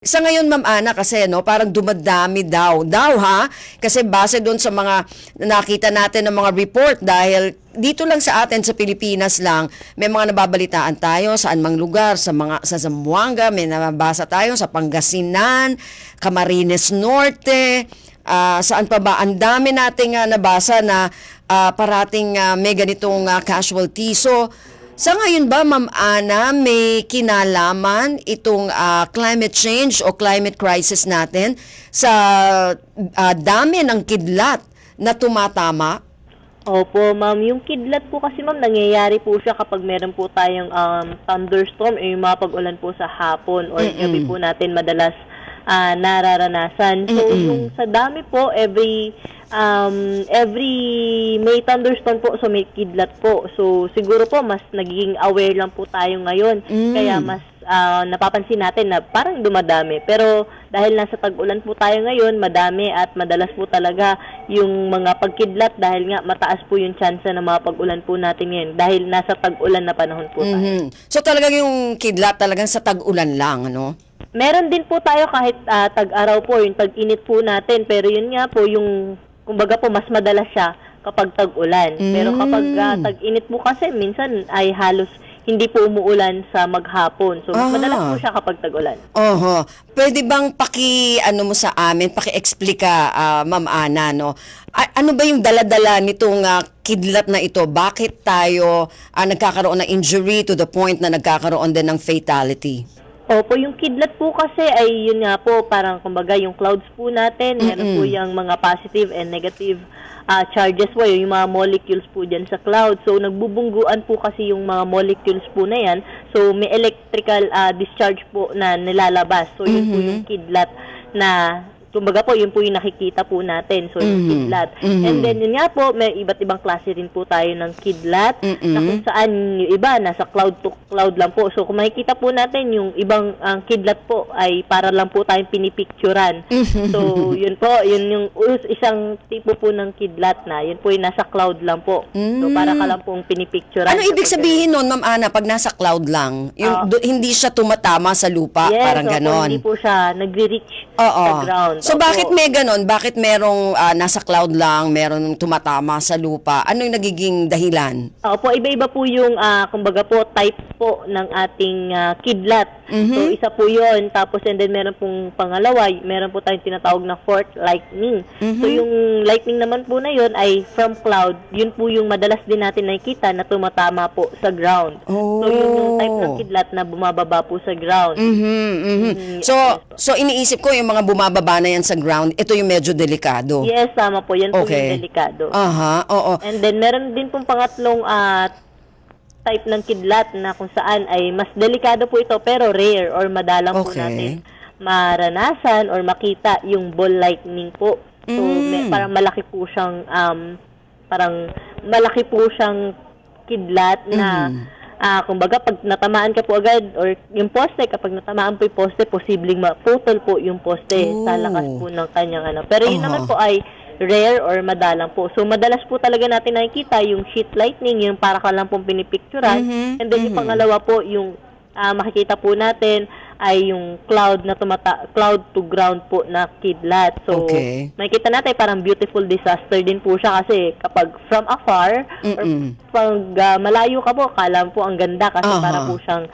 Sa ngayon, Ma'am Ana, kasi no, parang dumadami daw ha, kasi base doon sa mga nakita natin ng mga report, dahil dito lang sa atin sa Pilipinas lang, may mga nababalitaan tayo saan mang lugar, sa Zamboanga, may nababasa tayo sa Pangasinan, Camarines Norte, saan pa ba, ang dami nating nabasa na parating may ganitong casualty. So sa ngayon ba, Ma'am Ana, may kinalaman itong climate change o climate crisis natin sa dami ng kidlat na tumatama? Opo, ma'am. Yung kidlat po kasi, ma'am, nangyayari po siya kapag meron po tayong thunderstorm o yung mga pag-ulan po sa hapon or gabi po natin madalas nararanasan. So, yung sa dami po, every may thunderstorm po, so may kidlat po. So, siguro po, mas nagiging aware lang po tayo ngayon. Kaya mas napapansin natin na parang dumadami. Pero dahil nasa tag-ulan po tayo ngayon, madami at madalas po talaga yung mga pagkidlat dahil nga mataas po yung tsansa ng mga pag-ulan po natin ngayon dahil nasa tag-ulan na panahon po tayo. So talagang yung kidlat talagang sa tag-ulan lang, ano? Meron din po tayo kahit tag-araw po, yung tag-init po natin. Pero yun nga po, yung kumbaga po, mas madalas siya kapag tag-ulan. Pero kapag tag-init po kasi, minsan ay halos hindi po umuulan sa maghapon. So, mas madalas po siya kapag tag-ulan. Pwede bang ano mo sa amin, paki-explika, Ma'am Ana, no? Ano ba yung dala-dala nitong kidlat na ito? Bakit tayo nagkakaroon ng injury to the point na nagkakaroon din ng fatality? Opo, yung kidlat po kasi ay yun nga po, parang kumbaga yung clouds po natin, meron po yung mga positive and negative charges po, yung mga molecules po dyan sa cloud. So, nagbubungguan po kasi yung mga molecules po na yan. So, may electrical discharge po na nilalabas. So, yun po yung kidlat na kumbaga po, yun po yung nakikita po natin. So, yung kidlat. And then, yun nga po, may iba't ibang klase rin po tayo ng kidlat na kung saan yung iba, nasa cloud to cloud lang po. So, kung makikita po natin, yung ibang kidlat po ay para lang po tayong pinipicturan. So, yun po, yun yung isang tipo po ng kidlat na, yun po yung nasa cloud lang po. So, para ka lang pong pinipicturan. Ano ibig sabihin nun, Ma'am Ana, pag nasa cloud lang? Yung, hindi siya tumatama sa lupa, yes, parang ganon? Hindi po siya nagre-reach sa ground. So, bakit may ganon? Bakit merong nasa cloud lang, meron tumatama sa lupa? Ano yung nagiging dahilan? Opo, iba-iba po yung, kumbaga po, type po ng ating kidlat. So, isa po yun. Tapos, and then meron pong pangalawa, meron po tayong tinatawag na fork lightning. So, yung lightning naman po na yun ay from cloud. Yun po yung madalas din natin nakikita na tumatama po sa ground. So, yun yung type ng kidlat na bumababa po sa ground. So, iniisip ko yung mga bumababa na yan sa ground, ito yung medyo delikado. Yes, tama po. Yan po yung delikado. Oo. And then, meron din pong pangatlong type ng kidlat na kung saan ay mas delikado po ito pero rare or madalang po natin maranasan or makita yung ball lightning po. So, parang malaki po siyang kidlat na kumbaga pag natamaan ka po agad or yung poste, kapag natamaan po yung poste, posibleng maputol po yung poste sa lakas po ng kanyang ano. Pero yun naman po ay rare or madalang po. So, madalas po talaga natin nakikita yung sheet lightning, yung para ka lang pong pinipicturan. And then, yung pangalawa po, yung makikita po natin ay yung cloud to ground po na kidlat. So, makikita natin parang beautiful disaster din po siya kasi kapag from afar or pag malayo ka po, kala mo po ang ganda kasi para po siyang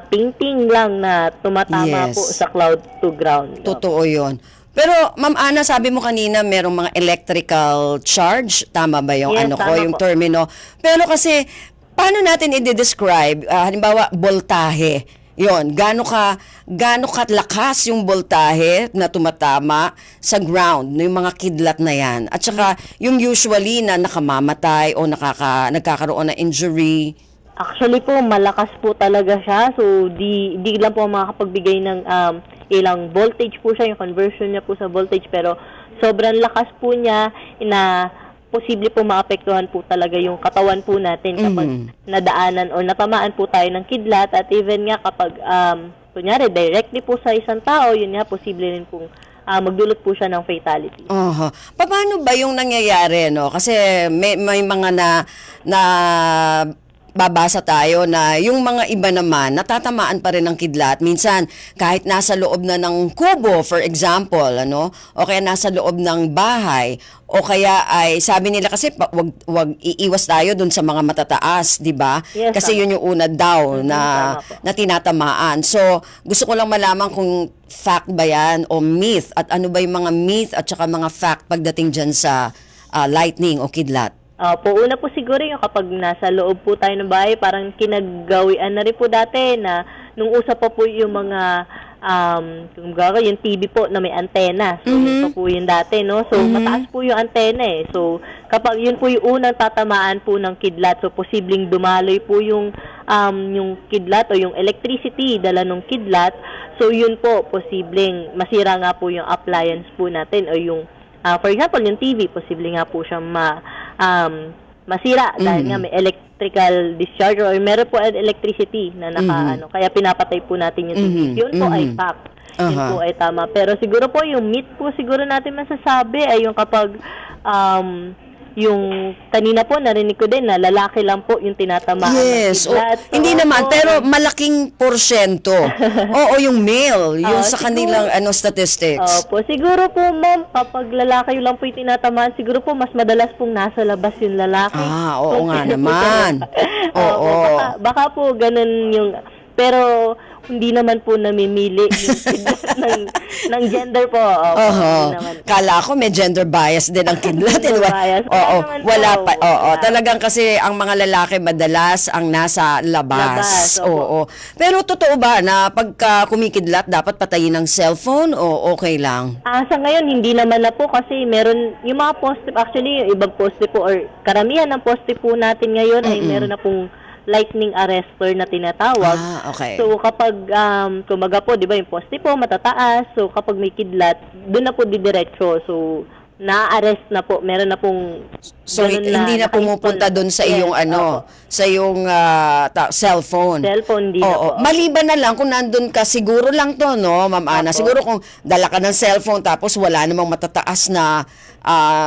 painting lang na tumatama po sa cloud to ground. Totoo yun. Pero, Ma'am Ana, sabi mo kanina merong mga electrical charge. Tama ba yung yung termino? Pero kasi, paano natin i-describe, halimbawa, voltahe? Yon, gaano ka lakas yung voltahe na tumatama sa ground, yung mga kidlat na yan. At saka, yung usually na nakamamatay o nagkakaroon ng injury. Actually po, malakas po talaga siya. So, di lang po makakapagbigay ng ilang voltage po siya, yung conversion niya po sa voltage. Pero, sobrang lakas po niya na posible po maapektuhan po talaga yung katawan po natin kapag nadaanan o natamaan po tayo ng kidlat. At even nga kapag, kunyari, directly po sa isang tao, yun nga, posible rin pong magdulot po siya ng fatality. Paano ba yung nangyayari, no? Kasi may mga babasa tayo na yung mga iba naman natatamaan pa rin ng kidlat. Minsan kahit nasa loob na ng kubo, for example, ano, o kaya nasa loob ng bahay, o kaya ay sabi nila kasi wag iiwas tayo dun sa mga matataas, 'di ba? Yes, Kasi tama. yun yung una daw na tama po. na tinatamaan. So, gusto ko lang malaman kung fact ba yan o myth, at ano ba yung mga myth at saka mga fact pagdating dyan sa lightning o kidlat. Una po siguro yung kapag nasa loob po tayo ng bahay, parang kinagawian na rin po dati na nung usap pa po yung mga kumbaga yung TV po na may antena. So, yun pa po yun dati, no? So, mataas po yung antena eh. So, kapag yun po yung unang tatamaan po ng kidlat, so posibleng dumaloy po yung kidlat o yung electricity dala ng kidlat. So, yun po, posibleng masira nga po yung appliance po natin o yung for example, yung TV, posible nga po siyang masira dahil nga may electrical discharge or meron po electricity na kaya pinapatay po natin yung TV. Yun po ay fact. Yun po ay tama. Pero siguro po yung myth po siguro natin masasabi ay yung kapag yung kanina po narinig ko din na lalaki lang po yung tinatamaan Yes. ng kidlat. So, Hindi naman, pero malaking porsyento. Oo, yung male, yung sa siguro- kanilang statistics. Opo, siguro po ma'am, kapag lalaki lang po yung tinatamaan, siguro po mas madalas pong nasa labas yung lalaki. Oo nga naman. Oo. Baka po ganun yung, pero hindi naman po namimili yung kidlat ng gender po. Opo, hindi naman. Kala ko may gender bias din ang kidlat. Gender bias. Oo, Wala naman wala po. pa. Oo, Wala. talagang kasi ang mga lalaki madalas ang nasa labas. Labas, opo. Oo. Pero totoo ba na pagka kumikidlat dapat patayin ng cellphone o okay lang? Sa ngayon, hindi naman na po kasi meron, yung mga poste, actually, yung ibang poste po or karamihan ng poste po natin ngayon ay meron na pong lightning arrestor na tinatawag. Okay. So, kapag, kumaga po, di ba, yung poste po, matataas. So, kapag may kidlat, doon na po didiretso. So, na-arrest na po. Meron na pong So, ganun hindi na naka-install pumupunta doon sa Yes, iyong opo. sa iyong cellphone. Cellphone, hindi na po. Maliban na lang kung nandun ka, siguro lang to, no, Ma'am Ana? Opo. Siguro kung dala ka ng cellphone tapos wala namang matataas na,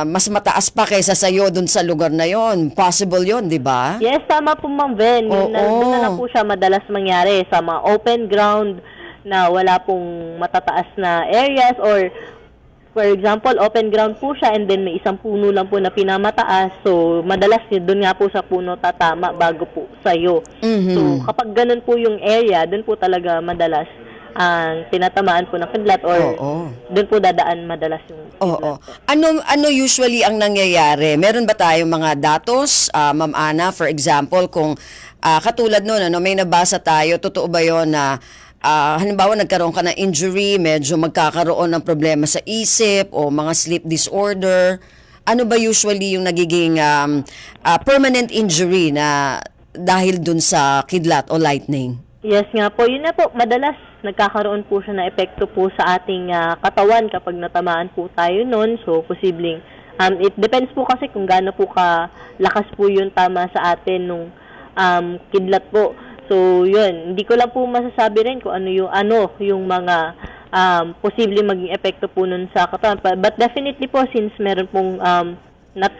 mas mataas pa kaysa sa'yo dun sa lugar na yon. Possible yon, di ba? Yes, tama po, Ma'am Ben. Doon na lang po siya madalas mangyari sa mga open ground na wala pong matataas na areas or for example, open ground po siya and then may isang puno lang po na pinamataas. So, madalas doon nga po sa puno tatama bago po sa'yo. So, kapag ganun po yung area, doon po talaga madalas ang tinatamaan po ng kidlat or doon po dadaan madalas yung kidlat. Oo. Ano usually ang nangyayari? Meron ba tayong mga datos, Ma'am Ana, for example, kung katulad nun, may nabasa tayo, totoo ba yon na halimbawa nagkaroon ka ng injury, medyo magkakaroon ng problema sa isip o mga sleep disorder, ano ba usually yung nagiging permanent injury na dahil dun sa kidlat o lightning? Yes nga po, yun na po, madalas nagkakaroon po siya na epekto po sa ating katawan kapag natamaan po tayo nun. So, posibleng, it depends po kasi kung gaano po kalakas po yung tama sa atin nung kidlat po. So, yun, hindi ko lang po masasabi rin kung ano yung mga posibleng maging epekto po nun sa katawan. But definitely po, since meron pong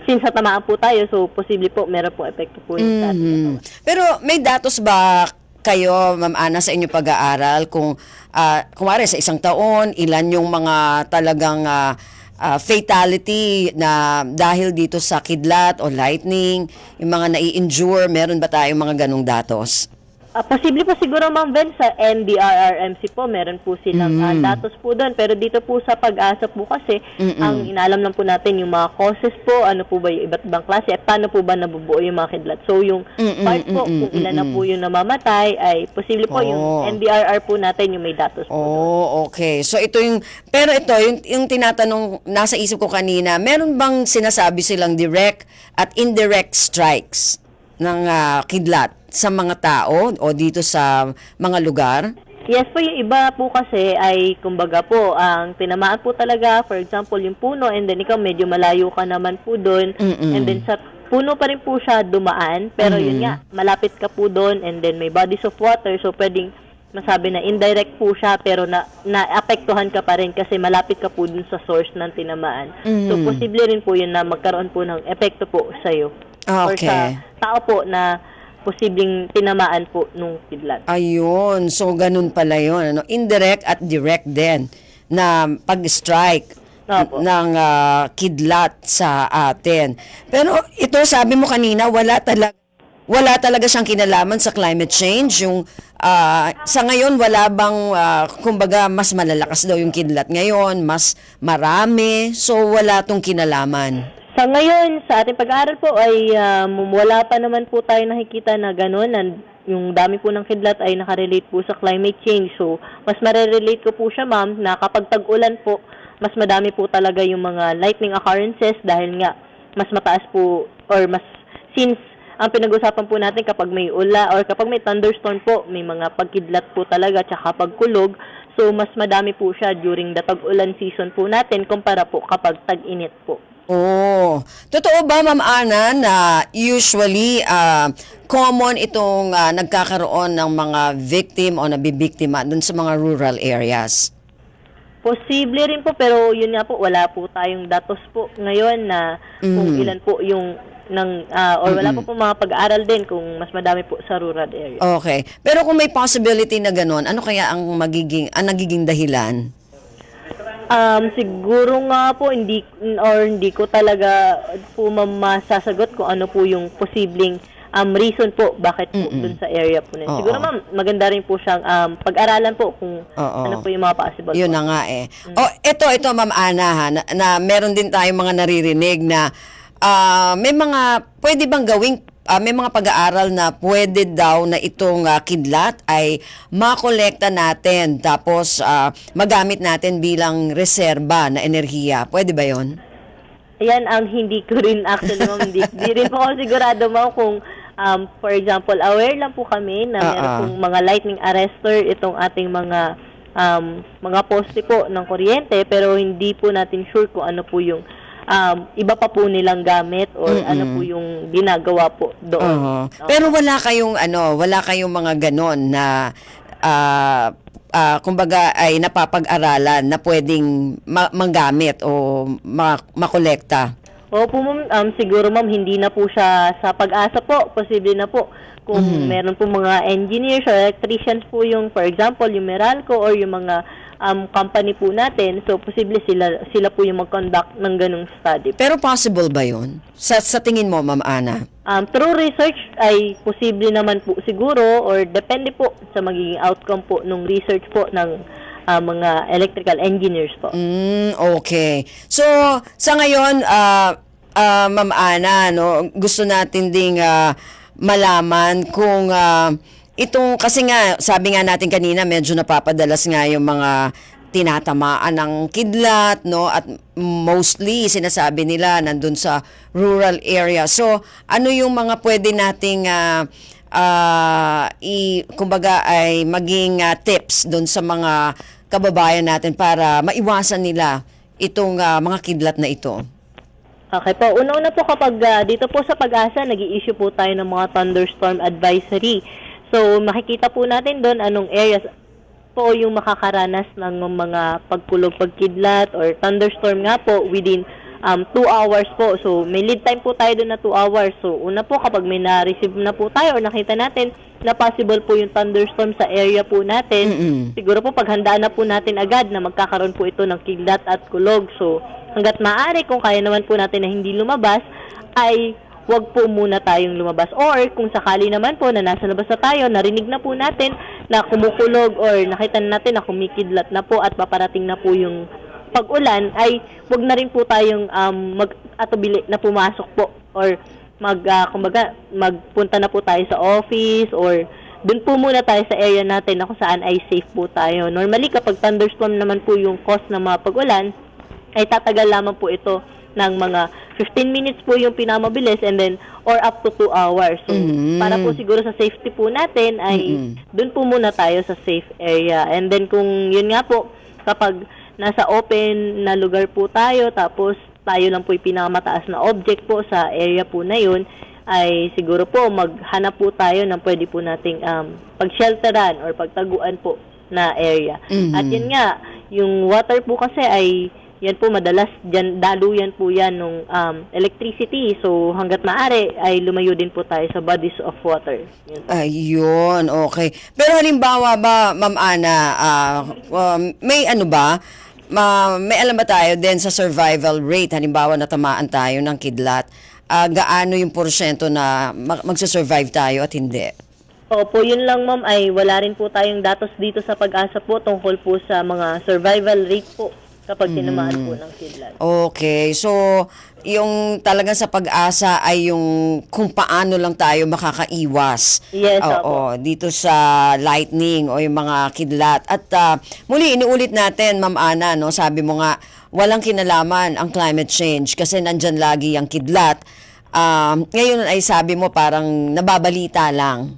since natamaan po tayo, so posible po meron pong epekto po yun sa ating katawan. Pero may datos ba kayo, Ma'am Ana, sa inyong pag-aaral kung kumare sa isang taon, ilan yung mga talagang fatality na dahil dito sa kidlat o lightning, yung mga nai-injure, meron ba tayong mga ganong datos? Posible po siguro, Ma'am Ben, sa NDRRMC po, meron po silang datos po doon. Pero dito po sa pag-asa po kasi, ang inaalam lang po natin yung mga causes po, ano po ba yung iba't ibang klase, at paano po ba nabubuo yung mga kidlat. So, yung part po, kung ilan na po yung namamatay, ay posible po yung NDRR po natin yung may datos po doon. Okay. So, pero ito, yung tinatanong, nasa isip ko kanina, meron bang sinasabi silang direct at indirect strikes ng kidlat sa mga tao o dito sa mga lugar? Yes po, yung iba po kasi ay, kumbaga po, ang tinamaan po talaga, for example, yung puno, and then ikaw medyo malayo ka naman po doon, and then sa puno pa rin po siya dumaan, pero yun nga, malapit ka po doon, and then may bodies of water, so pwedeng masabi na indirect po siya, pero naapektuhan ka pa rin kasi malapit ka po dun sa source ng tinamaan. So, posible rin po yun na magkaroon po ng epekto po sa'yo. Or Okay. sa tao po na posibleng tinamaan po nung kidlat. Ayun, so ganun pala yun. Ano? Indirect at direct din na pag-strike Opo. ng kidlat sa atin. Pero ito, sabi mo kanina, wala talaga siyang kinalaman sa climate change. Yung sa ngayon wala bang kumbaga mas malalakas daw yung kidlat ngayon, mas marami. So wala tong kinalaman. Sa ngayon, sa ating pag-aaral po ay wala pa naman po tayo nakikita na gano'n. Yung dami po ng kidlat ay nakarelate po sa climate change. So, mas marerelate ko po siya, ma'am, na kapag tag-ulan po, mas madami po talaga yung mga lightning occurrences dahil nga mas mataas po or mas since ang pinag-usapan po natin kapag may ula or kapag may thunderstorm po, may mga pagkidlat po talaga tsaka pagkulog. So, mas madami po siya during the tag-ulan season po natin kumpara po kapag tag-init po. Oh, totoo ba, Ma'am Ana, na usually common itong nagkakaroon ng mga victim o nabibiktima dun sa mga rural areas? Posible rin po, pero yun nga po, wala po tayong datos po ngayon na kung ilan po yung or wala po mga pag-aaral din kung mas madami po sa rural area. Okay. Pero kung may possibility na gano'n, ano kaya ang nagiging dahilan? Siguro nga po hindi ko talaga po masasagot kung ano po yung posibleng reason po bakit po dun sa area po na yun. Siguro ma'am, maganda rin po siyang pag-aralan po kung ano po yung mga possible. Yun po. na nga eh. Ito Ma'am Ana ha, na meron din tayong mga naririnig na may mga pwede bang gawing may mga pag-aaral na pwede daw na itong kidlat ay makolekta natin tapos magamit natin bilang reserba na enerhiya. Pwede ba yon? Ayan ang hindi ko rin actually ma'am. Hindi rin po ako sigurado ma'am kung for example, aware lang po kami na meron pong mga lightning arrestor itong ating mga poste po ng kuryente pero hindi po natin sure kung ano po yung iba pa po nilang gamit or ano po yung ginagawa po doon. Pero wala kayong mga ganon na kumbaga ay napapag-aralan na pwedeng magamit o makolekta. Opo ma'am, siguro ma'am hindi na po siya sa pag-asa po, posible na po kung meron po mga engineers or electricians po yung for example yung Meralco or yung mga company po natin, so posible sila po yung mag-conduct ng ganung study. Pero possible ba yun? Sa tingin mo, Ma'am Ana? Through research ay posible naman po siguro or depende po sa magiging outcome po ng research po ng mga electrical engineers po. Okay. So, sa ngayon, Ma'am Ana, no, gusto natin ding malaman kung itong, kasi nga, sabi nga natin kanina, medyo napapadalas nga yung mga tinatamaan ng kidlat, no? At mostly, sinasabi nila, nandun sa rural area. So, ano yung mga pwede nating, kumbaga, ay maging tips dun sa mga kababayan natin para maiwasan nila itong mga kidlat na ito? Okay po. Una-una po kapag dito po sa Pag-asa, nag-i-issue po tayo ng mga thunderstorm advisory. So, makikita po natin doon anong areas po yung makakaranas ng mga pagkulog, pagkidlat, or thunderstorm nga po within 2 hours po. So, may lead time po tayo doon na 2 hours. So, una po kapag may na-receive na po tayo or nakita natin na possible po yung thunderstorm sa area po natin, siguro po paghandaan na po natin agad na magkakaroon po ito ng kidlat at kulog. So, hanggat maaari, kung kaya naman po natin na hindi lumabas, ay wag po muna tayong lumabas. Or kung sakali naman po na nasa labas na tayo, narinig na po natin na kumukulog or nakita natin na kumikidlat na po at paparating na po yung pag-ulan, ay wag na rin po tayong mag-atubili na pumasok po or kumbaga, magpunta na po tayo sa office or dun po muna tayo sa area natin na kung saan ay safe po tayo. Normally, kapag thunderstorm naman po yung cause ng mga pag-ulan, ay tatagal lamang po ito ng mga 15 minutes po yung pinamabilis and then or up to 2 hours. So, para po siguro sa safety po natin ay dun po muna tayo sa safe area. And then kung yun nga po, kapag nasa open na lugar po tayo tapos tayo lang po yung pinakamataas na object po sa area po na yun, ay siguro po maghanap po tayo ng pwede po nating pag-shelteran or pagtaguan po na area. At yun nga, yung water po kasi ay yan po madalas daluyan po yan ng electricity. So hanggat maaari ay lumayo din po tayo sa bodies of water. Yun. Ayun, okay. Pero halimbawa ba, Ma'am Ana, may ano ba, may alam ba tayo din sa survival rate, halimbawa natamaan tayo ng kidlat, gaano yung porsyento na magsasurvive tayo at hindi? Opo, yun lang ma'am ay wala rin po tayong datos dito sa Pag-asa po tungkol po sa mga survival rate po kapag tinamaan po ng kidlat. Okay, so yung talagang sa Pag-asa ay yung kung paano lang tayo makakaiwas. Yes, Oo, dito sa lightning o yung mga kidlat. At muli, inuulit natin, Ma'am Ana, no, sabi mo nga, walang kinalaman ang climate change kasi nandyan lagi ang kidlat. Ngayon ay sabi mo parang nababalita lang.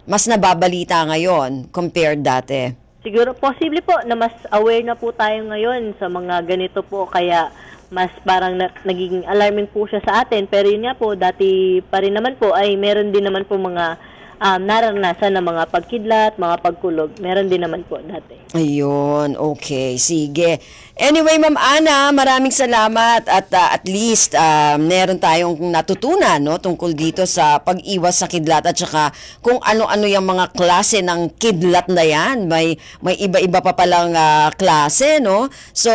Mas nababalita ngayon compared dati. Siguro posible po na mas aware na po tayo ngayon sa mga ganito po kaya mas parang nagiging alarming po siya sa atin. Pero yun nga po, dati pa rin naman po ay meron din naman po mga naranasan na mga pagkidlat, mga pagkulog. Meron din naman po dati. Ayun, okay, sige. Anyway, Ma'am Ana, maraming salamat at least meron tayong natutunan no tungkol dito sa pag-iwas sa kidlat at saka kung ano-ano yung mga klase ng kidlat na yan. May iba-iba pa palang klase, no? So,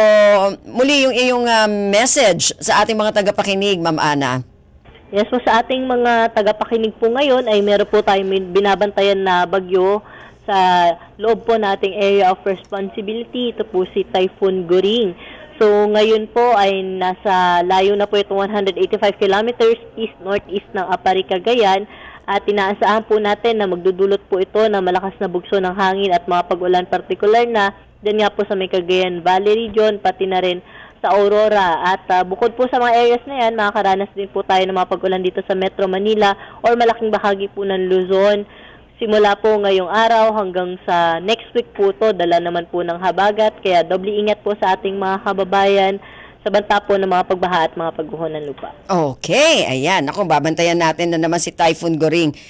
muli yung iyong message sa ating mga tagapakinig, Ma'am Ana. Yes po, sa ating mga tagapakinig po ngayon ay meron po tayong binabantayan na bagyo sa loob po nating area of responsibility. Ito po si Typhoon Goring. So ngayon po ay nasa layo na po itong 185 kilometers east-northeast ng Apari, Cagayan at inaasahan po natin na magdudulot po ito ng malakas na bugso ng hangin at mga pag-ulan partikular na dyan nga po sa may Cagayan Valley region pati na rin sa Aurora. At bukod po sa mga areas na yan, makakaranas din po tayo ng mga pag-ulan dito sa Metro Manila or malaking bahagi po ng Luzon. Simula po ngayong araw hanggang sa next week po to, dala naman po ng habagat. Kaya doble ingat po sa ating mga kababayan sa banta po ng mga pagbaha at mga pagguho ng lupa. Okay, ayan. Ako, babantayan natin na naman si Typhoon Goring.